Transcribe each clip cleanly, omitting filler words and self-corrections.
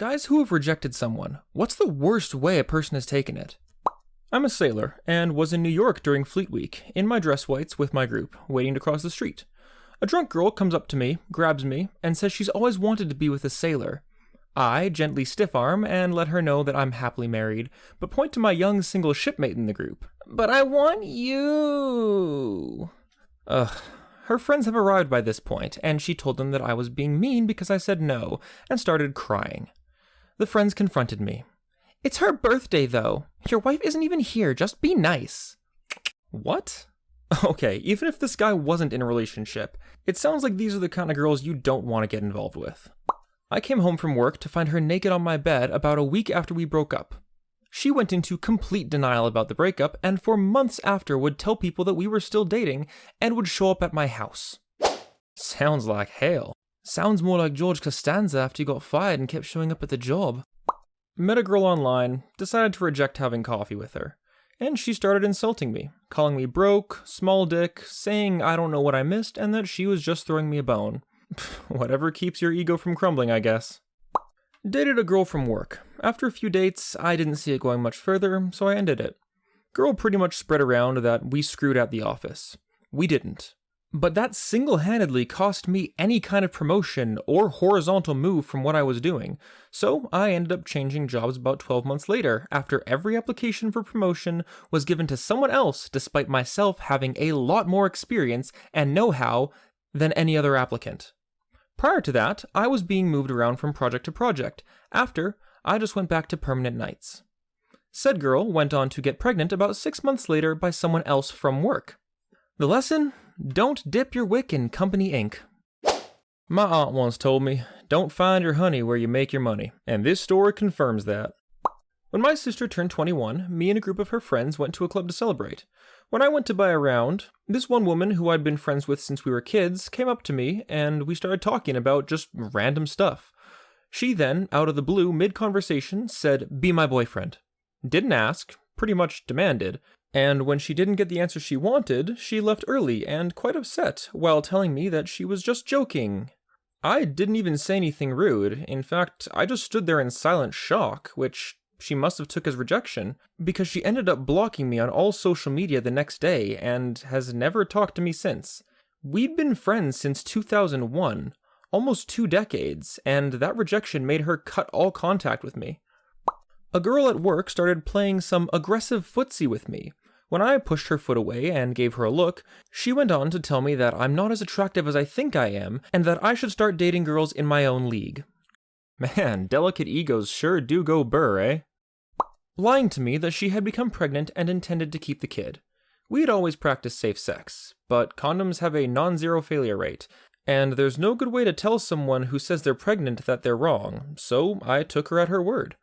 Guys who have rejected someone, what's the worst way a person has taken it? I'm a sailor, and was in New York during Fleet Week, in my dress whites with my group, waiting to cross the street. A drunk girl comes up to me, grabs me, and says she's always wanted to be with a sailor. I gently stiff-arm and let her know that I'm happily married, but point to my young single shipmate in the group. But I want you. Her friends have arrived by this point, and she told them that I was being mean because I said no, and started crying. The friends confronted me. It's her birthday, though. Your wife isn't even here. Just be nice. What? Okay, even if this guy wasn't in a relationship, it sounds like these are the kind of girls you don't want to get involved with. I came home from work to find her naked on my bed about a week after we broke up. She went into complete denial about the breakup, and for months after would tell people that we were still dating, and would show up at my house. Sounds like hell. Sounds more like George Costanza after he got fired and kept showing up at the job. Met a girl online, decided to reject having coffee with her, and she started insulting me, calling me broke, small dick, saying I don't know what I missed, and that she was just throwing me a bone. Whatever keeps your ego from crumbling, I guess. Dated a girl from work. After a few dates, I didn't see it going much further, so I ended it. Girl pretty much spread around that we screwed at the office. We didn't. But that single-handedly cost me any kind of promotion or horizontal move from what I was doing, so I ended up changing jobs about 12 months later, after every application for promotion was given to someone else despite myself having a lot more experience and know-how than any other applicant. Prior to that, I was being moved around from project to project. After, I just went back to permanent nights. Said girl went on to get pregnant about 6 months later by someone else from work. The lesson? Don't dip your wick in company ink. My aunt once told me, don't find your honey where you make your money, and this story confirms that. When my sister turned 21, me and a group of her friends went to a club to celebrate. When I went to buy a round, this one woman who I'd been friends with since we were kids came up to me, and we started talking about just random stuff. She then, out of the blue, mid-conversation, said, "Be my boyfriend." Didn't ask, pretty much demanded, and when she didn't get the answer she wanted, she left early and quite upset, while telling me that she was just joking. I didn't even say anything rude. In fact, I just stood there in silent shock, which she must have took as rejection, because she ended up blocking me on all social media the next day and has never talked to me since. We'd been friends since 2001, almost 2 decades, and that rejection made her cut all contact with me. A girl at work started playing some aggressive footsie with me. When I pushed her foot away and gave her a look, she went on to tell me that I'm not as attractive as I think I am, and that I should start dating girls in my own league. Man, delicate egos sure do go burr, eh? Lying to me that she had become pregnant and intended to keep the kid. We had always practiced safe sex, but condoms have a non-zero failure rate, and there's no good way to tell someone who says they're pregnant that they're wrong, so I took her at her word.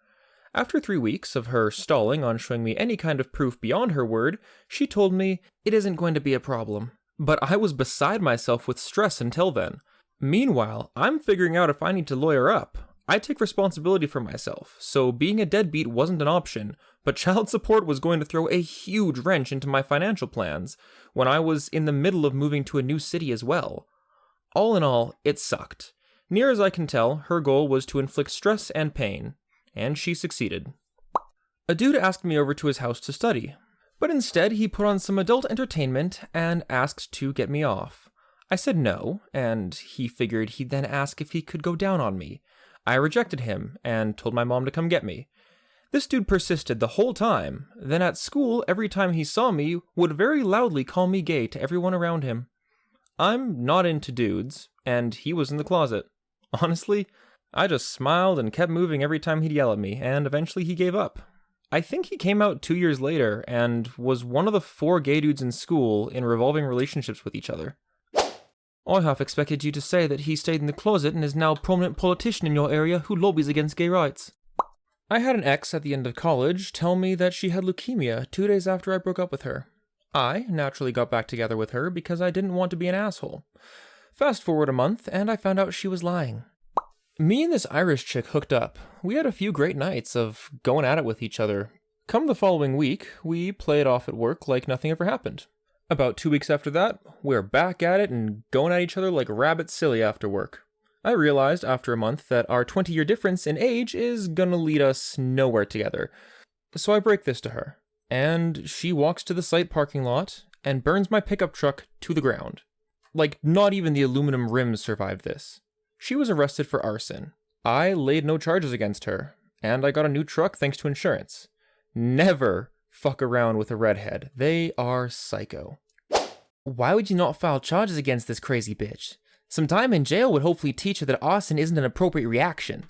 After 3 weeks of her stalling on showing me any kind of proof beyond her word, she told me, "It isn't going to be a problem." But I was beside myself with stress until then. Meanwhile, I'm figuring out if I need to lawyer up. I take responsibility for myself, so being a deadbeat wasn't an option, but child support was going to throw a huge wrench into my financial plans, when I was in the middle of moving to a new city as well. All in all, it sucked. Near as I can tell, her goal was to inflict stress and pain. And she succeeded. A dude asked me over to his house to study, but instead he put on some adult entertainment and asked to get me off. I said no, and he figured he'd then ask if he could go down on me. I rejected him and told my mom to come get me. This dude persisted the whole time, then at school every time he saw me would very loudly call me gay to everyone around him. I'm not into dudes, and he was in the closet. Honestly, I just smiled and kept moving every time he'd yell at me, and eventually he gave up. I think he came out 2 years later, and was one of the 4 gay dudes in school in revolving relationships with each other. I half expected you to say that he stayed in the closet and is now a prominent politician in your area who lobbies against gay rights. I had an ex at the end of college tell me that she had leukemia 2 days after I broke up with her. I naturally got back together with her because I didn't want to be an asshole. Fast forward a month, and I found out she was lying. Me and this Irish chick hooked up. We had a few great nights of going at it with each other. Come the following week, we played off at work like nothing ever happened. About 2 weeks after that, we're back at it and going at each other like rabbits silly after work. I realized after a month that our 20-year difference in age is gonna lead us nowhere together. So I break this to her, and she walks to the site parking lot and burns my pickup truck to the ground. Like, not even the aluminum rims survived this. She was arrested for arson. I laid no charges against her, and I got a new truck thanks to insurance. Never fuck around with a redhead. They are psycho. Why would you not file charges against this crazy bitch? Some time in jail would hopefully teach her that arson isn't an appropriate reaction.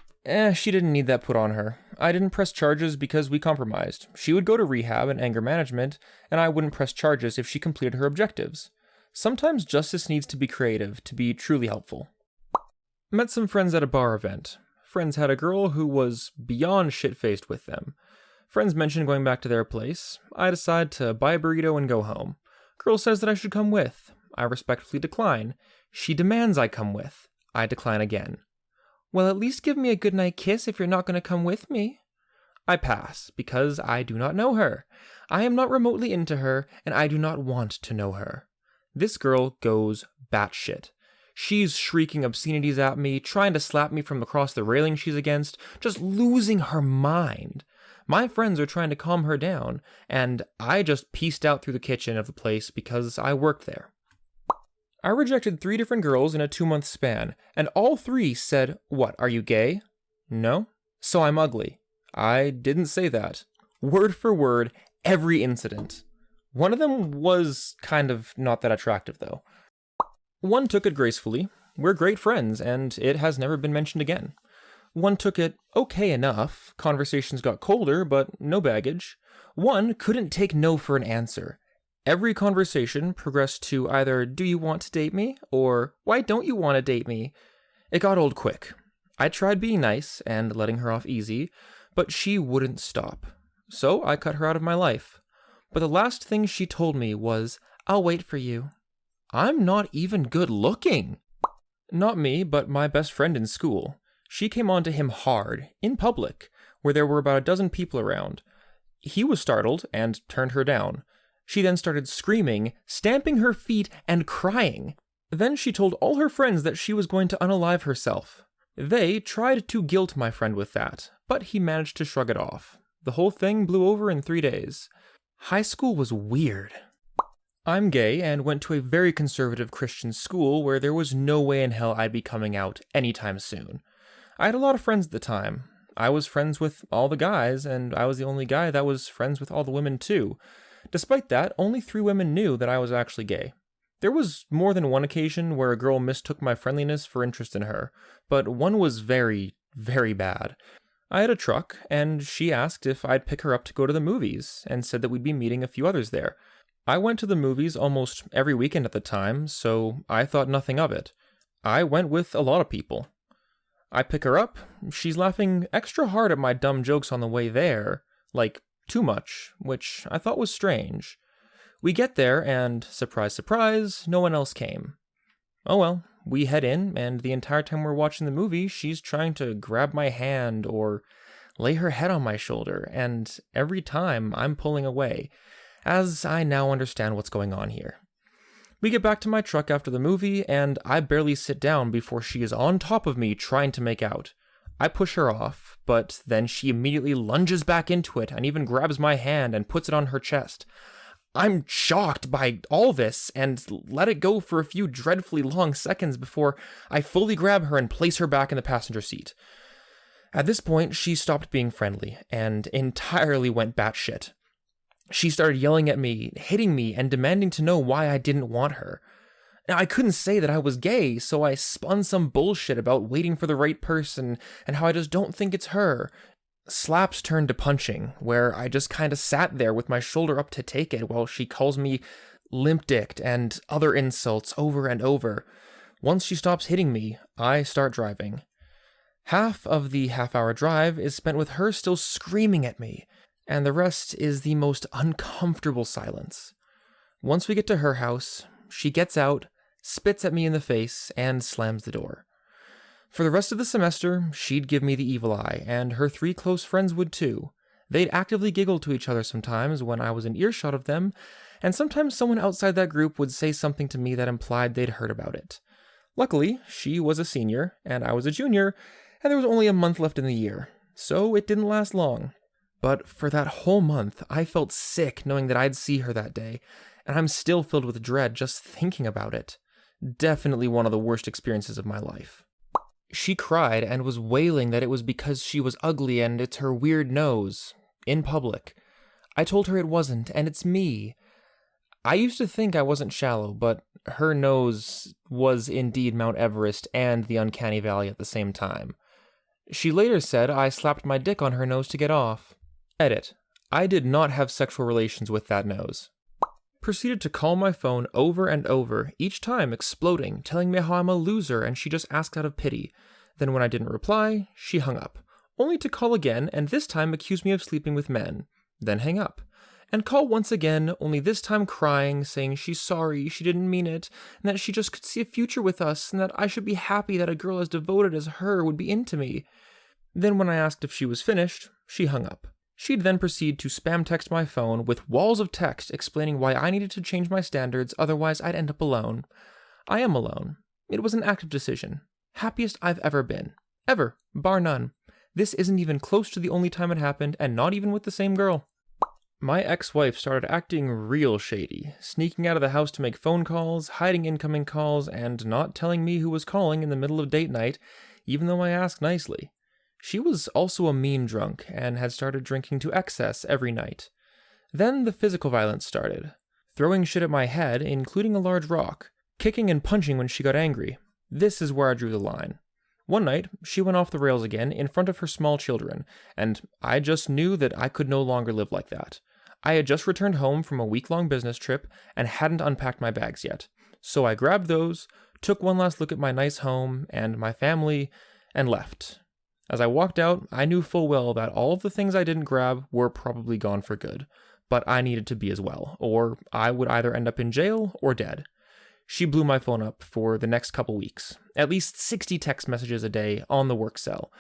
She didn't need that put on her. I didn't press charges because we compromised. She would go to rehab and anger management, and I wouldn't press charges if she completed her objectives. Sometimes justice needs to be creative to be truly helpful. Met some friends at a bar event. Friends had a girl who was beyond shit-faced with them. Friends mentioned going back to their place. I decide to buy a burrito and go home. Girl says that I should come with. I respectfully decline. She demands I come with. I decline again. Well, at least give me a goodnight kiss if you're not going to come with me. I pass, because I do not know her. I am not remotely into her, and I do not want to know her. This girl goes batshit. She's shrieking obscenities at me, trying to slap me from across the railing she's against, just losing her mind. My friends are trying to calm her down, and I just pieced out through the kitchen of the place because I worked there. I rejected 3 different girls in a 2-month span, and all 3 said, "What, are you gay?" No. So I'm ugly. I didn't say that. Word for word, every incident. One of them was kind of not that attractive, though. One took it gracefully. We're great friends, and it has never been mentioned again. One took it okay enough. Conversations got colder, but no baggage. One couldn't take no for an answer. Every conversation progressed to either, "Do you want to date me?" or "Why don't you want to date me?" It got old quick. I tried being nice and letting her off easy, but she wouldn't stop. So I cut her out of my life. But the last thing she told me was, "I'll wait for you." I'm not even good looking. Not me, but my best friend in school. She came on to him hard, in public, where there were about a dozen people around. He was startled and turned her down. She then started screaming, stamping her feet, and crying. Then she told all her friends that she was going to unalive herself. They tried to guilt my friend with that, but he managed to shrug it off. The whole thing blew over in 3 days. High school was weird. I'm gay and went to a very conservative Christian school where there was no way in hell I'd be coming out anytime soon. I had a lot of friends at the time. I was friends with all the guys, and I was the only guy that was friends with all the women too. Despite that, only 3 women knew that I was actually gay. There was more than one occasion where a girl mistook my friendliness for interest in her, but one was very, very bad. I had a truck, and she asked if I'd pick her up to go to the movies, and said that we'd be meeting a few others there. I went to the movies almost every weekend at the time, so I thought nothing of it. I went with a lot of people. I pick her up, she's laughing extra hard at my dumb jokes on the way there, like too much, which I thought was strange. We get there, and surprise, surprise, no one else came. Oh well, we head in, and the entire time we're watching the movie, she's trying to grab my hand or lay her head on my shoulder, and every time I'm pulling away, as I now understand what's going on here. We get back to my truck after the movie, and I barely sit down before she is on top of me trying to make out. I push her off, but then she immediately lunges back into it and even grabs my hand and puts it on her chest. I'm shocked by all this and let it go for a few dreadfully long seconds before I fully grab her and place her back in the passenger seat. At this point, she stopped being friendly and entirely went batshit. She started yelling at me, hitting me, and demanding to know why I didn't want her. Now, I couldn't say that I was gay, so I spun some bullshit about waiting for the right person and how I just don't think it's her. Slaps turned to punching, where I just kind of sat there with my shoulder up to take it while she calls me limp-dicked and other insults over and over. Once she stops hitting me, I start driving. Half of the half-hour drive is spent with her still screaming at me, and the rest is the most uncomfortable silence. Once we get to her house, she gets out, spits at me in the face, and slams the door. For the rest of the semester, she'd give me the evil eye, and her 3 close friends would too. They'd actively giggle to each other sometimes when I was in earshot of them, and sometimes someone outside that group would say something to me that implied they'd heard about it. Luckily, she was a senior, and I was a junior, and there was only a month left in the year, so it didn't last long. But for that whole month, I felt sick knowing that I'd see her that day, and I'm still filled with dread just thinking about it. Definitely one of the worst experiences of my life. She cried and was wailing that it was because she was ugly and it's her weird nose. In public. I told her it wasn't, and it's me. I used to think I wasn't shallow, but her nose was indeed Mount Everest and the uncanny valley at the same time. She later said I slapped my dick on her nose to get off. Edit. I did not have sexual relations with that nose. Proceeded to call my phone over and over, each time exploding, telling me how I'm a loser and she just asked out of pity. Then when I didn't reply, she hung up, only to call again and this time accuse me of sleeping with men, then hang up, and call once again, only this time crying, saying she's sorry, she didn't mean it, and that she just could see a future with us, and that I should be happy that a girl as devoted as her would be into me. Then when I asked if she was finished, she hung up. She'd then proceed to spam text my phone with walls of text explaining why I needed to change my standards, otherwise I'd end up alone. I am alone. It was an active decision. Happiest I've ever been. Ever. Bar none. This isn't even close to the only time it happened, and not even with the same girl. My ex-wife started acting real shady, sneaking out of the house to make phone calls, hiding incoming calls, and not telling me who was calling in the middle of date night, even though I asked nicely. She was also a mean drunk, and had started drinking to excess every night. Then the physical violence started. Throwing shit at my head, including a large rock. Kicking and punching when she got angry. This is where I drew the line. One night, she went off the rails again in front of her small children, and I just knew that I could no longer live like that. I had just returned home from a week-long business trip, and hadn't unpacked my bags yet. So I grabbed those, took one last look at my nice home, and my family, and left. As I walked out, I knew full well that all of the things I didn't grab were probably gone for good, but I needed to be as well, or I would either end up in jail or dead. She blew my phone up for the next couple weeks, at least 60 text messages a day on the work cell,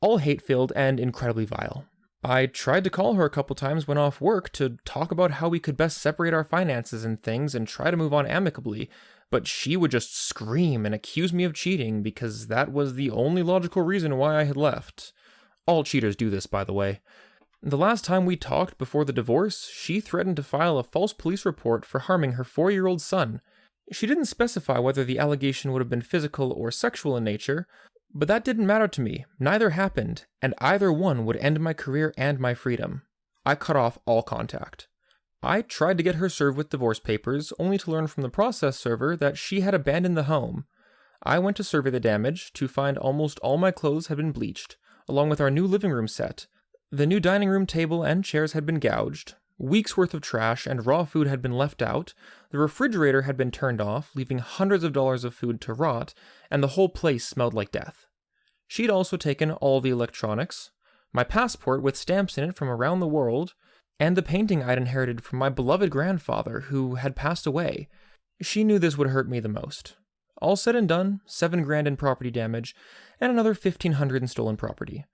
all hate-filled and incredibly vile. I tried to call her a couple times when off work to talk about how we could best separate our finances and things and try to move on amicably, but she would just scream and accuse me of cheating because that was the only logical reason why I had left. All cheaters do this, by the way. The last time we talked before the divorce, she threatened to file a false police report for harming her 4-year-old son. She didn't specify whether the allegation would have been physical or sexual in nature, but that didn't matter to me. Neither happened, and either one would end my career and my freedom. I cut off all contact. I tried to get her served with divorce papers, only to learn from the process server that she had abandoned the home. I went to survey the damage to find almost all my clothes had been bleached, along with our new living room set. The new dining room table and chairs had been gouged. Weeks' worth of trash and raw food had been left out. The refrigerator had been turned off, leaving hundreds of dollars of food to rot, and the whole place smelled like death. She'd also taken all the electronics, my passport with stamps in it from around the world, and the painting I'd inherited from my beloved grandfather, who had passed away. She knew this would hurt me the most. All said and done, $7,000 in property damage, and another $1,500 in stolen property.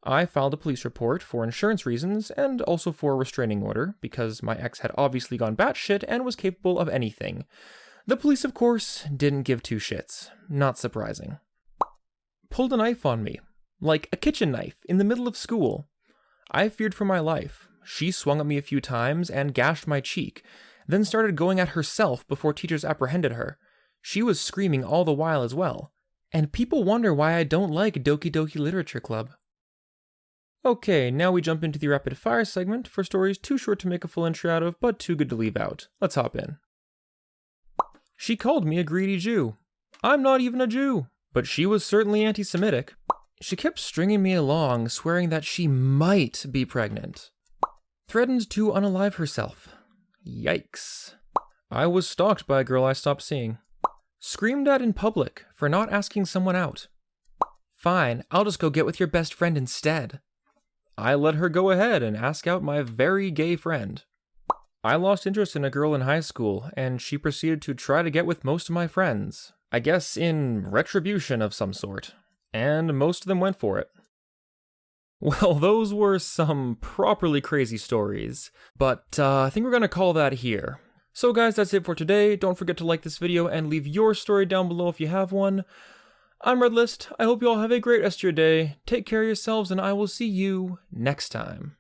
I filed a police report for insurance reasons, and also for a restraining order, because my ex had obviously gone batshit and was capable of anything. The police, of course, didn't give two shits. Not surprising. Pulled a knife on me. Like a kitchen knife, in the middle of school. I feared for my life. She swung at me a few times and gashed my cheek, then started going at herself before teachers apprehended her. She was screaming all the while as well. And people wonder why I don't like Doki Doki Literature Club. Okay, now we jump into the rapid fire segment for stories too short to make a full entry out of, but too good to leave out. Let's hop in. She called me a greedy Jew. I'm not even a Jew, but she was certainly anti-Semitic. She kept stringing me along, swearing that she might be pregnant. Threatened to unalive herself. Yikes. I was stalked by a girl I stopped seeing. Screamed at in public for not asking someone out. Fine, I'll just go get with your best friend instead. I let her go ahead and ask out my very gay friend. I lost interest in a girl in high school, and she proceeded to try to get with most of my friends. I guess in retribution of some sort. And most of them went for it. Well, those were some properly crazy stories, but I think we're going to call that here. So guys, that's it for today. Don't forget to like this video and leave your story down below if you have one. I'm ReddList. I hope you all have a great rest of your day. Take care of yourselves, and I will see you next time.